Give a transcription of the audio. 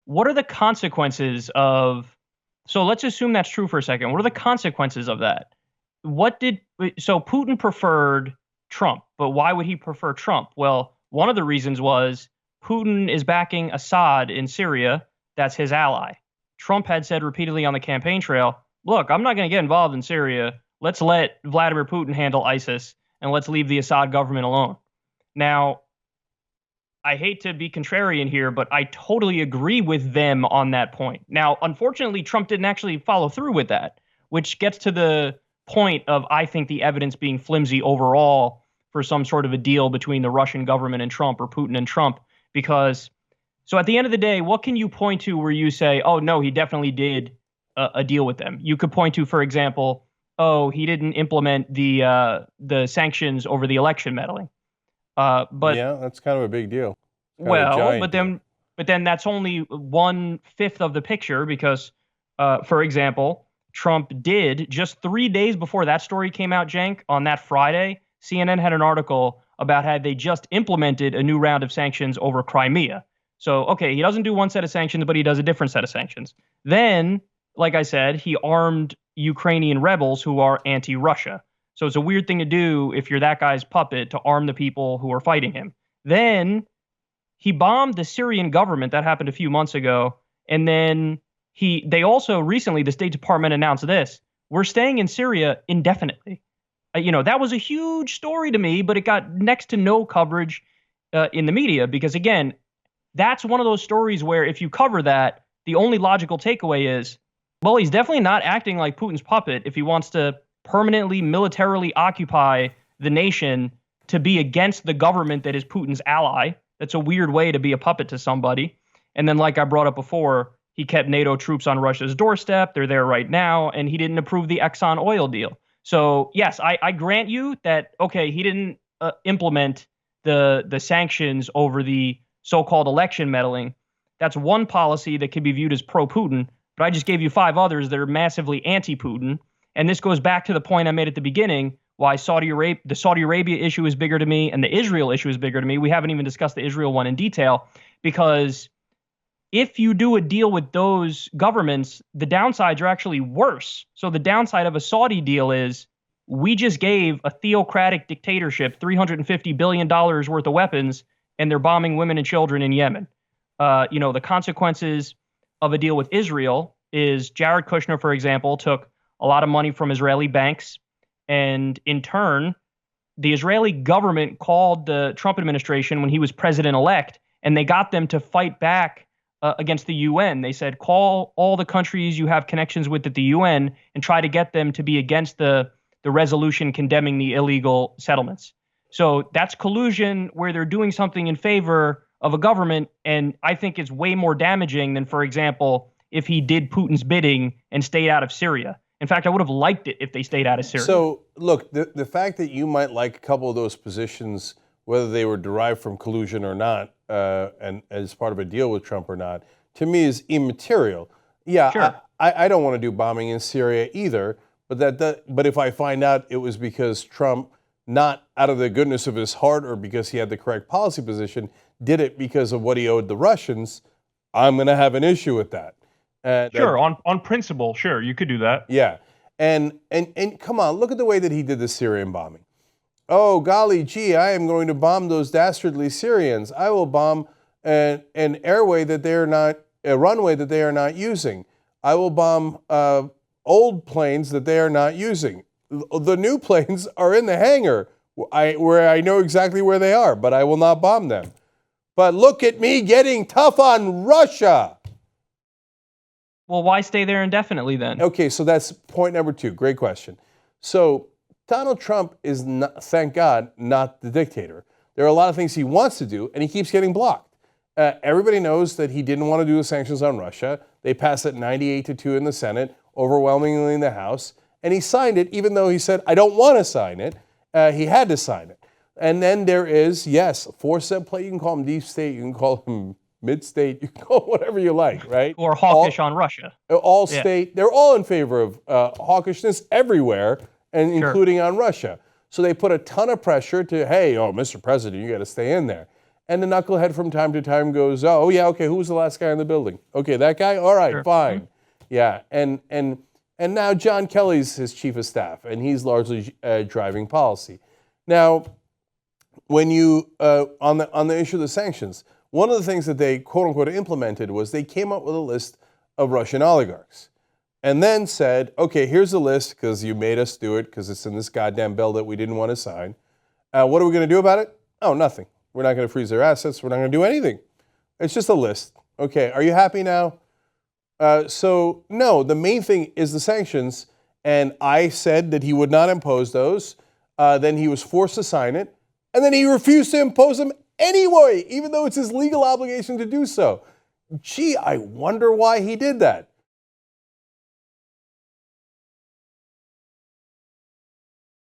what are the consequences of, so let's assume that's true for a second. What are the consequences of that? So Putin preferred Trump, but why would he prefer Trump? Well, one of the reasons was Putin is backing Assad in Syria. That's his ally. Trump had said repeatedly on the campaign trail, look, I'm not going to get involved in Syria. Let's let Vladimir Putin handle ISIS and let's leave the Assad government alone. Now, I hate to be contrarian here, but I totally agree with them on that point. Now, unfortunately, Trump didn't actually follow through with that, which gets to the point of, I think, the evidence being flimsy overall for some sort of a deal between the Russian government and Trump, or Putin and Trump. Because, so at the end of the day, what can you point to where you say, oh, no, he definitely did a deal with them? You could point to, for example, oh, he didn't implement the sanctions over the election meddling. But yeah, that's kind of a big deal. Well, but then that's only 1/5 of the picture because, for example, Trump did just 3 days before that story came out, Cenk, on that Friday, CNN had an article about how they just implemented a new round of sanctions over Crimea. So, okay, he doesn't do one set of sanctions, but he does a different set of sanctions. Then, like I said, he armed Ukrainian rebels who are anti-Russia. So it's a weird thing to do if you're that guy's puppet, to arm the people who are fighting him. Then he bombed the Syrian government. That happened a few months ago. And then they also recently, the State Department announced this: we're staying in Syria indefinitely. That was a huge story to me, but it got next to no coverage in the media because, again, that's one of those stories where if you cover that, the only logical takeaway is, well, he's definitely not acting like Putin's puppet if he wants to permanently militarily occupy the nation to be against the government that is Putin's ally. That's a weird way to be a puppet to somebody. And then, like I brought up before, he kept NATO troops on Russia's doorstep. They're there right now. And he didn't approve the Exxon oil deal. So, yes, I grant you that, okay, he didn't implement the sanctions over the so-called election meddling. That's one policy that can be viewed as pro-Putin. But I just gave you 5 others that are massively anti-Putin. And this goes back to the point I made at the beginning, why the Saudi Arabia issue is bigger to me and the Israel issue is bigger to me. We haven't even discussed the Israel one in detail, because if you do a deal with those governments, the downsides are actually worse. So the downside of a Saudi deal is we just gave a theocratic dictatorship $350 billion worth of weapons, and they're bombing women and children in Yemen. The consequences of a deal with Israel is Jared Kushner, for example, took a lot of money from Israeli banks. And in turn, the Israeli government called the Trump administration when he was president-elect, and they got them to fight back against the UN. They said, call all the countries you have connections with at the UN and try to get them to be against the resolution condemning the illegal settlements. So that's collusion where they're doing something in favor of a government, and I think it's way more damaging than, for example, if he did Putin's bidding and stayed out of Syria. In fact, I would have liked it if they stayed out of Syria. So, look, the fact that you might like a couple of those positions, whether they were derived from collusion or not, and as part of a deal with Trump or not, to me is immaterial. Yeah, sure. I don't want to do bombing in Syria either, but if I find out it was because Trump, not out of the goodness of his heart or because he had the correct policy position, did it because of what he owed the Russians, I'm going to have an issue with that. Sure, on principle, sure, you could do that. Yeah, and come on, look at the way that he did the Syrian bombing. Oh, golly gee, I am going to bomb those dastardly Syrians. I will bomb an airway that they are not, a runway that they are not using. I will bomb old planes that they are not using. The new planes are in the hangar where I know exactly where they are, but I will not bomb them. But look at me getting tough on Russia. Well, why stay there indefinitely then? Okay, so that's point number 2. Great question. So Donald Trump is, not, thank God, not the dictator. There are a lot of things he wants to do, and he keeps getting blocked. Everybody knows that he didn't want to do the sanctions on Russia. They passed it 98-2 in the Senate, overwhelmingly in the House, and he signed it, even though he said, I don't want to sign it. He had to sign it. And then there is, yes, 4-cent play. You can call him deep state. You can call him mid-state, you can call it whatever you like, right? Or hawkish on Russia. All state, they're all in favor of hawkishness everywhere, and including on Russia. So they put a ton of pressure to, hey, Mr. President, you got to stay in there. And the knucklehead from time to time goes, oh yeah, okay, who was the last guy in the building? Okay, that guy? All right, Sure. fine. Yeah, and now John Kelly's his chief of staff, and he's largely driving policy. Now, when you, on the issue of the sanctions, one of the things that they quote unquote implemented was they came up with a list of Russian oligarchs and then said, okay, here's the list because you made us do it because it's in this goddamn bill that we didn't want to sign. What are we going to do about it? Oh, nothing. We're not going to freeze their assets. We're not going to do anything. It's just a list. Okay, are you happy now? So, no, the main thing is the sanctions. And I said that he would not impose those. Then he was forced to sign it. And then he refused to impose them anyway, even though it's his legal obligation to do so. Gee, I wonder why he did that.